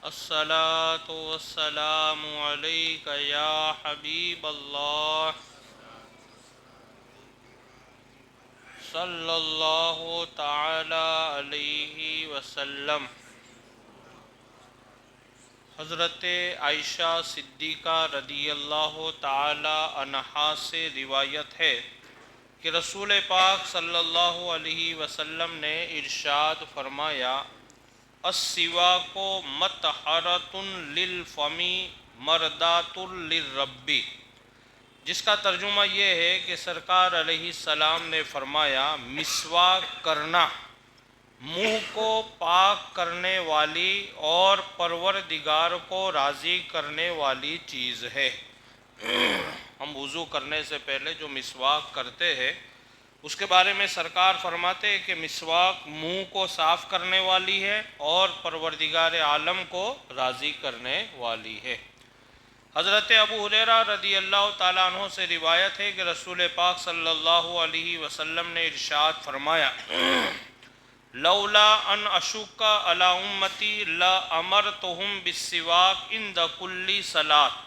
الصلاة والسلام عليك يا حبيب الله صلى الله تعالى عليه وسلم۔ حضرت عائشہ صدیقہ رضی اللہ تعالی عنہا سے روایت ہے کہ رسول پاک صلی اللہ علیہ وسلم نے ارشاد فرمایا، السواک مطہرۃ للفم مرضات للرب، جس کا ترجمہ یہ ہے کہ سرکار علیہ السلام نے فرمایا، مسواک کرنا منہ کو پاک کرنے والی اور پروردگار کو راضی کرنے والی چیز ہے۔ ہم وضو کرنے سے پہلے جو مسواک کرتے ہیں اس کے بارے میں سرکار فرماتے ہیں کہ مسواک منہ کو صاف کرنے والی ہے اور پروردگار عالم کو راضی کرنے والی ہے۔ حضرت ابو ہریرہ رضی اللہ تعالیٰ عنہ سے روایت ہے کہ رسول پاک صلی اللہ علیہ وسلم نے ارشاد فرمایا، لولا ان اشق علی امتی لامرتہم بالسواک عند کل صلاۃ،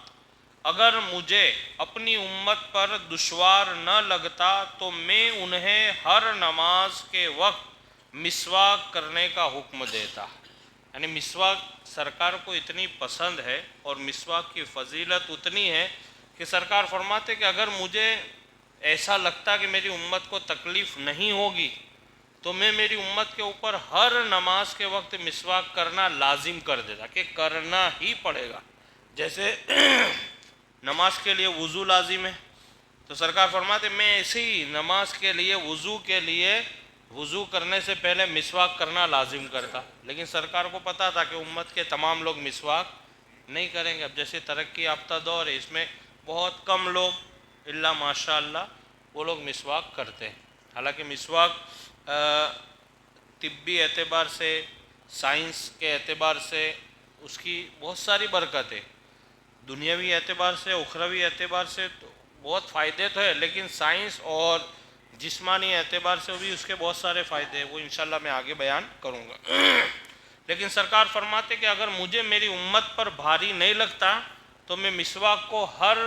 اگر مجھے اپنی امت پر دشوار نہ لگتا تو میں انہیں ہر نماز کے وقت مسواک کرنے کا حکم دیتا۔ یعنی مسواک سرکار کو اتنی پسند ہے اور مسواک کی فضیلت اتنی ہے کہ سرکار فرماتے کہ اگر مجھے ایسا لگتا کہ میری امت کو تکلیف نہیں ہوگی تو میں میری امت کے اوپر ہر نماز کے وقت مسواک کرنا لازم کر دیتا، کہ کرنا ہی پڑے گا۔ جیسے نماز کے لیے وضو لازم ہے تو سرکار فرماتے میں ایسے ہی نماز کے لیے وضو کرنے سے پہلے مسواک کرنا لازم کرتا، لیکن سرکار کو پتا تھا کہ امت کے تمام لوگ مسواک نہیں کریں گے۔ اب جیسے ترقی یافتہ دور ہے، اس میں بہت کم لوگ الا ماشاء اللہ وہ لوگ مسواک کرتے ہیں۔ حالانکہ مسواک طبی اعتبار سے، سائنس کے اعتبار سے اس کی بہت ساری برکتیں، دنیاوی اعتبار سے، اخروی اعتبار سے تو بہت فائدے تو ہے، لیکن سائنس اور جسمانی اعتبار سے بھی اس کے بہت سارے فائدے ہیں، وہ انشاءاللہ میں آگے بیان کروں گا۔ لیکن سرکار فرماتے کہ اگر مجھے میری امت پر بھاری نہیں لگتا تو میں مسواک کو ہر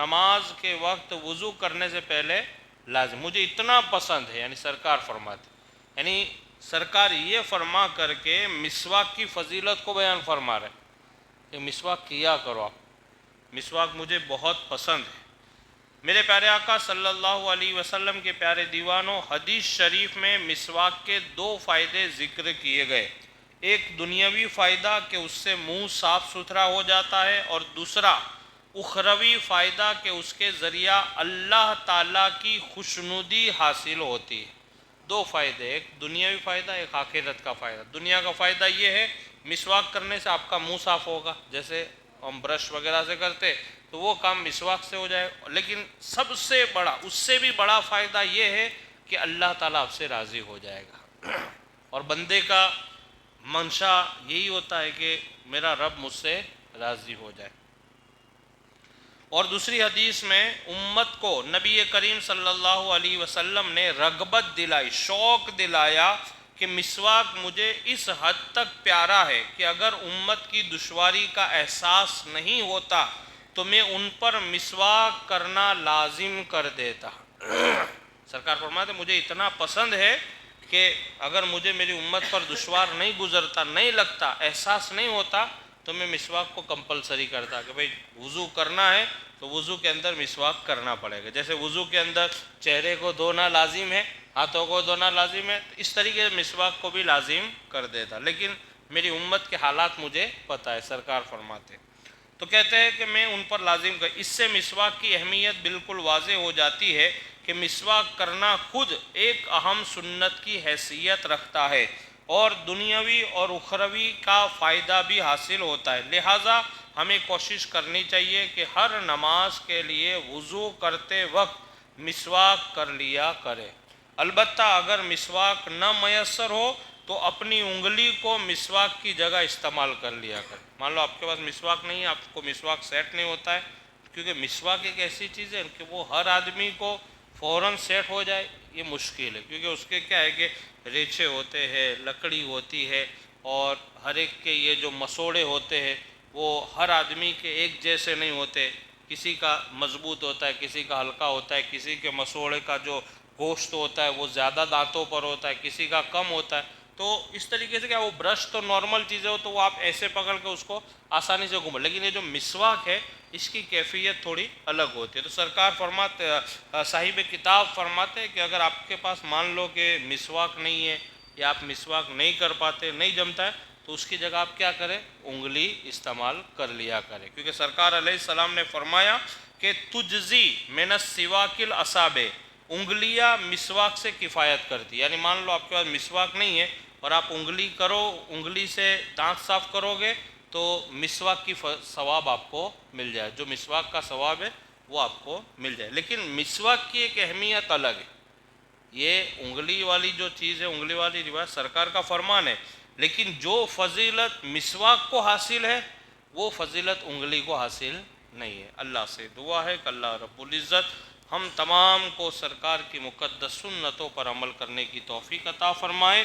نماز کے وقت وضو کرنے سے پہلے لازم، مجھے اتنا پسند ہے۔ یعنی سرکار فرماتے، یعنی سرکار یہ فرما کر کے مسواک کی فضیلت کو بیان فرما رہے کہ مسواک کیا کرو آپ، مسواک مجھے بہت پسند ہے۔ میرے پیارے آقا صلی اللہ علیہ وسلم کے پیارے دیوانوں، حدیث شریف میں مسواک کے دو فائدے ذکر کیے گئے، ایک دنیاوی فائدہ کہ اس سے منہ صاف ستھرا ہو جاتا ہے، اور دوسرا اخروی فائدہ کہ اس کے ذریعہ اللہ تعالیٰ کی خوشنودی حاصل ہوتی ہے۔ دو فائدے، ایک دنیاوی فائدہ، ایک آخرت کا فائدہ۔ دنیا کا فائدہ یہ ہے مسواک کرنے سے آپ کا منہ صاف ہوگا، جیسے ہم برش وغیرہ سے کرتے تو وہ کام مسواک سے ہو جائے، لیکن سب سے بڑا، اس سے بھی بڑا فائدہ یہ ہے کہ اللہ تعالیٰ آپ سے راضی ہو جائے گا، اور بندے کا منشا یہی ہوتا ہے کہ میرا رب مجھ سے راضی ہو جائے۔ اور دوسری حدیث میں امت کو نبی کریم صلی اللہ علیہ وسلم نے رغبت دلائی، شوق دلایا کہ مسواک مجھے اس حد تک پیارا ہے کہ اگر امت کی دشواری کا احساس نہیں ہوتا تو میں ان پر مسواک کرنا لازم کر دیتا۔ سرکار فرماتے مجھے اتنا پسند ہے کہ اگر مجھے میری امت پر دشوار نہیں گزرتا، نہیں لگتا، احساس نہیں ہوتا تو میں مسواک کو کمپلسری کرتا کہ بھئی وضو کرنا ہے تو وضو کے اندر مسواک کرنا پڑے گا۔ جیسے وضو کے اندر چہرے کو دھونا لازم ہے، ہاتھوں کو دھونا لازم ہے، اس طریقے سے مسواک کو بھی لازم کر دیتا، لیکن میری امت کے حالات مجھے پتہ ہے، سرکار فرماتے تو کہتے ہیں کہ میں ان پر لازم کر۔ اس سے مسواک کی اہمیت بالکل واضح ہو جاتی ہے کہ مسواک کرنا خود ایک اہم سنت کی حیثیت رکھتا ہے اور دنیاوی اور اخروی کا فائدہ بھی حاصل ہوتا ہے، لہٰذا ہمیں کوشش کرنی چاہیے کہ ہر نماز کے لیے وضو کرتے وقت مسواک کر لیا کرے۔ البتہ اگر مسواک نہ میسر ہو تو اپنی انگلی کو مسواک کی جگہ استعمال کر لیا کرے۔ مان لو آپ کے پاس مسواک نہیں ہے، آپ کو مسواک سیٹ نہیں ہوتا ہے، کیونکہ مسواک ایک ایسی چیز ہے کہ وہ ہر آدمی کو فوراً سیٹ ہو جائے یہ مشکل ہے، کیونکہ اس کے کیا ہے کہ ریچھے ہوتے ہیں، لکڑی ہوتی ہے، اور ہر ایک کے یہ جو مسوڑے ہوتے ہیں وہ ہر آدمی کے ایک جیسے نہیں ہوتے، کسی کا مضبوط ہوتا ہے، کسی کا ہلکا ہوتا ہے، کسی کے مسوڑے کا جو گوشت ہوتا ہے وہ زیادہ دانتوں پر ہوتا ہے، کسی کا کم ہوتا ہے۔ تو اس طریقے سے کیا وہ برش تو نارمل چیزیں ہو تو وہ آپ ایسے پکڑ کے اس کو آسانی سے گھوم، لیکن یہ جو مسواک ہے اس کی کیفیت تھوڑی الگ ہوتی ہے۔ تو سرکار فرماتے، صاحب کتاب فرماتے ہیں کہ اگر آپ کے پاس مان لو کہ مسواک نہیں ہے یا آپ مسواک نہیں کر پاتے، نہیں جمتا ہے، تو اس کی جگہ آپ کیا کریں، انگلی استعمال کر لیا کریں، کیونکہ سرکار علیہ السلام نے فرمایا کہ تجزی من السواک الاصابع، انگلیاں مسواک سے کفایت کرتی، یعنی مان لو آپ کے پاس مسواک نہیں ہے اور آپ انگلی کرو، انگلی سے دانت صاف کرو گے تو مسواک کی ثواب آپ کو مل جائے، جو مسواک کا ثواب ہے وہ آپ کو مل جائے۔ لیکن مسواک کی ایک اہمیت الگ ہے، یہ انگلی والی جو چیز ہے، انگلی والی روایت سرکار کا فرمان ہے، لیکن جو فضیلت مسواک کو حاصل ہے وہ فضیلت انگلی کو حاصل نہیں ہے۔ اللہ سے دعا ہے کہ اللہ رب العزت ہم تمام کو سرکار کی مقدس سنتوں پر عمل کرنے کی توفیق عطا فرمائے۔